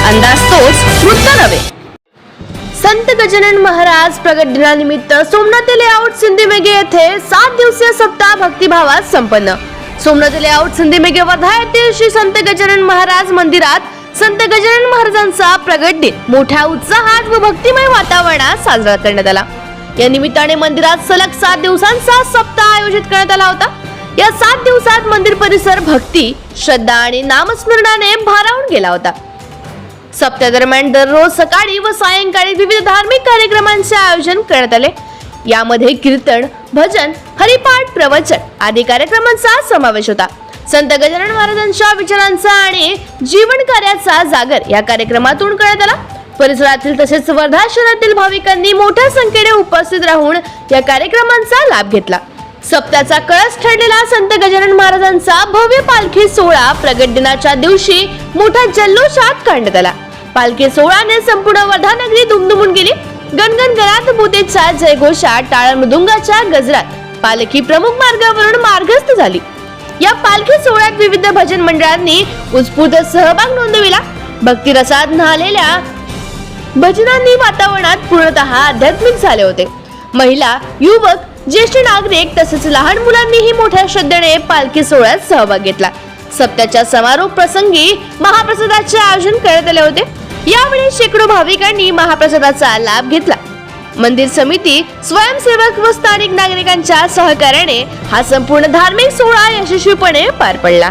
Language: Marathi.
अंदाज तोच वृत्त नव्हे। संत गजानन महाराज प्रगट दिनानिमित्त सोमनाथ लेआउट सिंधीमेघे येथे 7 दिवसीय सप्ताह भक्तिभावात संपन्न। सोमनाथ लेआउट सिंधीमेघे वर्धा येथील श्री संत गजानन महाराज मंदिरात संत गजानन महाराजांचा प्रगट दिन मोठ्या उत्साहात व भक्तिमय वातावरणात साजरा करण्यात आला। या निमित्ताने मंदिरात सलग 7 दिवसांचा सप्ताह आयोजित करण्यात आला होता। या 7 दिवसात मंदिर परिसर भक्ती, श्रद्धा आणि नामस्मरणाने भारावून गेला होता। सप्ताहादरम्यान दररोज सकाळी व सायंकाळी विविध धार्मिक कार्यक्रमांचे आयोजन करण्यात आले। यामध्ये कीर्तन, भजन, हरिपाठ, प्रवचन आदी कार्यक्रमांचा समावेश होता। संत गजानन महाराजांच्या विचारांचा आणि जीवन कार्याचा जागर या कार्यक्रमातून करण्यात आला। परिसरातील तसेच वर्धा शहरातील भाविकांनी मोठ्या संख्येने उपस्थित राहून या कार्यक्रमांचा लाभ घेतला। सप्ताहाचा कळस ठरलेला संत गजानन महाराजांचा भव्य पालखी सोहळा प्रगट दिनाच्या दिवशी मोठ्या जल्लोषात काढण्यात आला। पालखी सोहळ्याने संपूर्ण वर्धा नगरी दुमदुमून गेली। गणगण गणात बोतेच्या जयघोषात, टाळ मृदुंगाच्या गजरात पालखी प्रमुख मार्गावरून मार्गस्थ झाली। या पालखी सोहळ्यात विविध भजन मंडळांनी उत्स्फूर्त सहभाग नोंदविला। भक्ती रसात न्हालेल्या भजनांनी वातावरणात पूर्णतः आध्यात्मिक झाले होते। महिला, युवक, ज्येष्ठ नागरिक तसेच लहान मुलांनीही मोठ्या श्रद्धेने पालखी सोहळ्यात सहभाग घेतला। सप्ताहाच्या समारोप प्रसंगी महाप्रसादाचे आयोजन करण्यात आले होते। यावेळी शेकडो भाविकांनी महाप्रसादाचा लाभ घेतला। मंदिर समिती, स्वयंसेवक व स्थानिक नागरिकांच्या सहकार्याने हा संपूर्ण धार्मिक सोहळा यशस्वीपणे पार पडला।